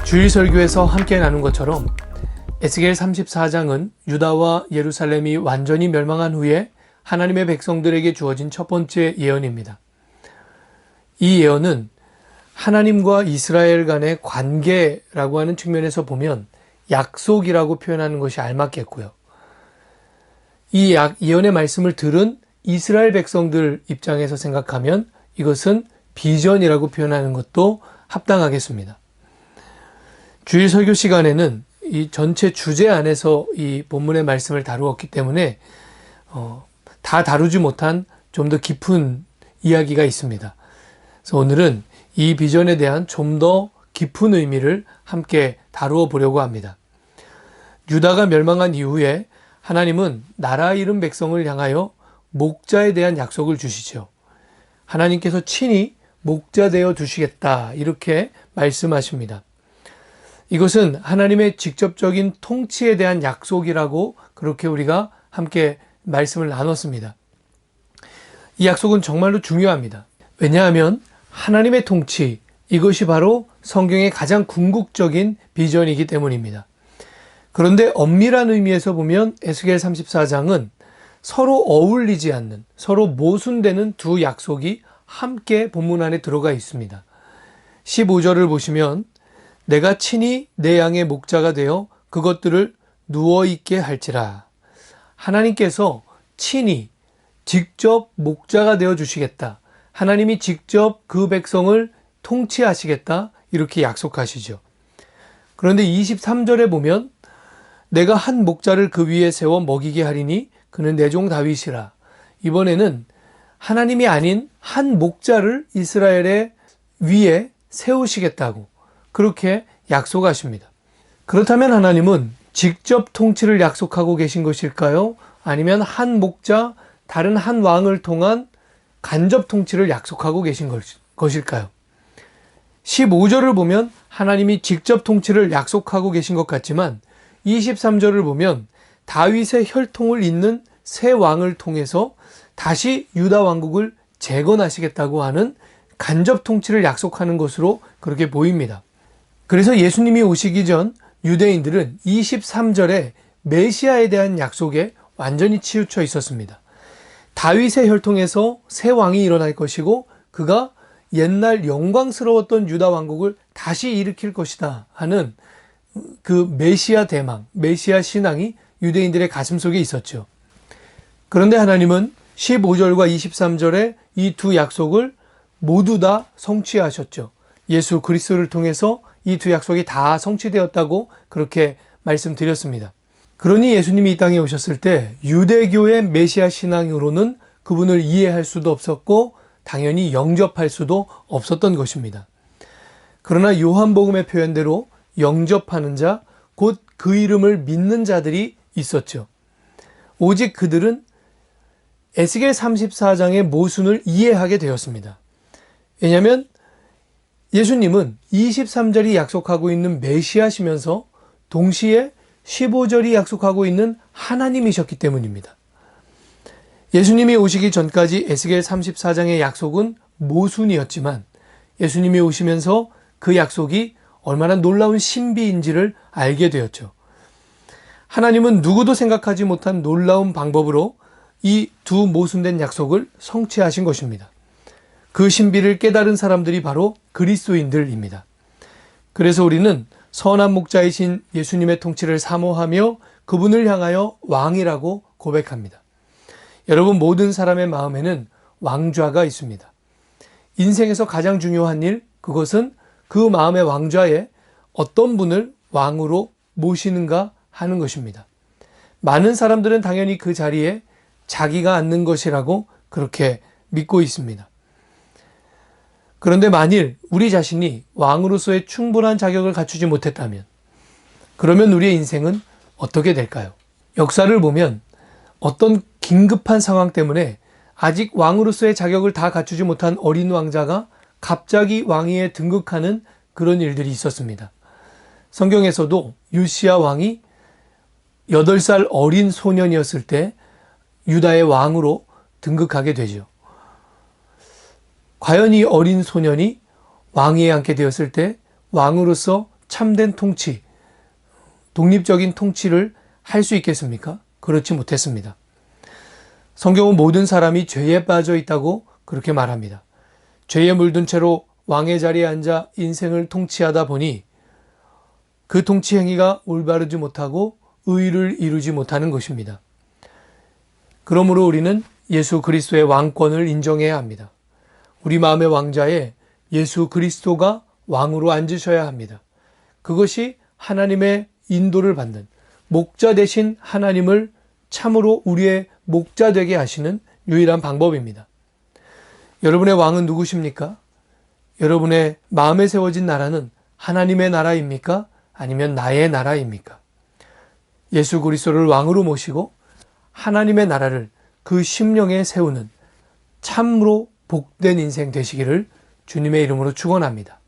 주일 설교에서 함께 나눈 것처럼 에스겔 34장은 유다와 예루살렘이 완전히 멸망한 후에 하나님의 백성들에게 주어진 첫 번째 예언입니다. 이 예언은 하나님과 이스라엘 간의 관계라고 하는 측면에서 보면 약속이라고 표현하는 것이 알맞겠고요. 이 예언의 말씀을 들은 이스라엘 백성들 입장에서 생각하면 이것은 비전이라고 표현하는 것도 합당하겠습니다. 주일 설교 시간에는 이 전체 주제 안에서 이 본문의 말씀을 다루었기 때문에 다 다루지 못한 좀 더 깊은 이야기가 있습니다. 그래서 오늘은 이 비전에 대한 좀 더 깊은 의미를 함께 다루어 보려고 합니다. 유다가 멸망한 이후에 하나님은 나라 잃은 백성을 향하여 목자에 대한 약속을 주시죠. 하나님께서 친히 목자 되어 주시겠다 이렇게 말씀하십니다. 이것은 하나님의 직접적인 통치에 대한 약속이라고 그렇게 우리가 함께 말씀을 나눴습니다. 이 약속은 정말로 중요합니다. 왜냐하면 하나님의 통치, 이것이 바로 성경의 가장 궁극적인 비전이기 때문입니다. 그런데 엄밀한 의미에서 보면 에스겔 34장은 서로 어울리지 않는, 서로 모순되는 두 약속이 함께 본문 안에 들어가 있습니다. 15절을 보시면 내가 친히 내 양의 목자가 되어 그것들을 누워있게 할지라. 하나님께서 친히 직접 목자가 되어 주시겠다. 하나님이 직접 그 백성을 통치하시겠다. 이렇게 약속하시죠. 그런데 23절에 보면 내가 한 목자를 그 위에 세워 먹이게 하리니 그는 내 종 다윗이라. 이번에는 하나님이 아닌 한 목자를 이스라엘의 위에 세우시겠다고 그렇게 약속하십니다. 그렇다면 하나님은 직접 통치를 약속하고 계신 것일까요? 아니면 한 목자, 다른 한 왕을 통한 간접 통치를 약속하고 계신 것일까요? 15절을 보면 하나님이 직접 통치를 약속하고 계신 것 같지만 23절을 보면 다윗의 혈통을 잇는 새 왕을 통해서 다시 유다 왕국을 재건하시겠다고 하는 간접 통치를 약속하는 것으로 그렇게 보입니다. 그래서 예수님이 오시기 전 유대인들은 23절에 메시아에 대한 약속에 완전히 치우쳐 있었습니다. 다윗의 혈통에서 새 왕이 일어날 것이고 그가 옛날 영광스러웠던 유다 왕국을 다시 일으킬 것이다 하는 그 메시아 대망, 메시아 신앙이 유대인들의 가슴속에 있었죠. 그런데 하나님은 15절과 23절에 이 두 약속을 모두 다 성취하셨죠. 예수 그리스도를 통해서 이 두 약속이 다 성취되었다고 그렇게 말씀드렸습니다. 그러니 예수님이 이 땅에 오셨을 때 유대교의 메시아 신앙으로는 그분을 이해할 수도 없었고 당연히 영접할 수도 없었던 것입니다. 그러나 요한복음의 표현대로 영접하는 자, 곧 그 이름을 믿는 자들이 있었죠. 오직 그들은 에스겔 34장의 모순을 이해하게 되었습니다. 왜냐하면 예수님은 23절이 약속하고 있는 메시아시면서 동시에 15절이 약속하고 있는 하나님이셨기 때문입니다. 예수님이 오시기 전까지 에스겔 34장의 약속은 모순이었지만 예수님이 오시면서 그 약속이 얼마나 놀라운 신비인지를 알게 되었죠. 하나님은 누구도 생각하지 못한 놀라운 방법으로 이 두 모순된 약속을 성취하신 것입니다. 그 신비를 깨달은 사람들이 바로 그리스도인들입니다. 그래서 우리는 선한 목자이신 예수님의 통치를 사모하며 그분을 향하여 왕이라고 고백합니다. 여러분, 모든 사람의 마음에는 왕좌가 있습니다. 인생에서 가장 중요한 일, 그것은 그 마음의 왕좌에 어떤 분을 왕으로 모시는가 하는 것입니다. 많은 사람들은 당연히 그 자리에 자기가 앉는 것이라고 그렇게 믿고 있습니다. 그런데 만일 우리 자신이 왕으로서의 충분한 자격을 갖추지 못했다면, 그러면 우리의 인생은 어떻게 될까요? 역사를 보면 어떤 긴급한 상황 때문에 아직 왕으로서의 자격을 다 갖추지 못한 어린 왕자가 갑자기 왕위에 등극하는 그런 일들이 있었습니다. 성경에서도 요시야 왕이 8살 어린 소년이었을 때 유다의 왕으로 등극하게 되죠. 과연 이 어린 소년이 왕위에 앉게 되었을 때 왕으로서 참된 통치, 독립적인 통치를 할 수 있겠습니까? 그렇지 못했습니다. 성경은 모든 사람이 죄에 빠져 있다고 그렇게 말합니다. 죄에 물든 채로 왕의 자리에 앉아 인생을 통치하다 보니 그 통치 행위가 올바르지 못하고 의를 이루지 못하는 것입니다. 그러므로 우리는 예수 그리스도의 왕권을 인정해야 합니다. 우리 마음의 왕자에 예수 그리스도가 왕으로 앉으셔야 합니다. 그것이 하나님의 인도를 받는 목자 되신 하나님을 참으로 우리의 목자 되게 하시는 유일한 방법입니다. 여러분의 왕은 누구십니까? 여러분의 마음에 세워진 나라는 하나님의 나라입니까? 아니면 나의 나라입니까? 예수 그리스도를 왕으로 모시고 하나님의 나라를 그 심령에 세우는 참으로 복된 인생 되시기를 주님의 이름으로 축원합니다.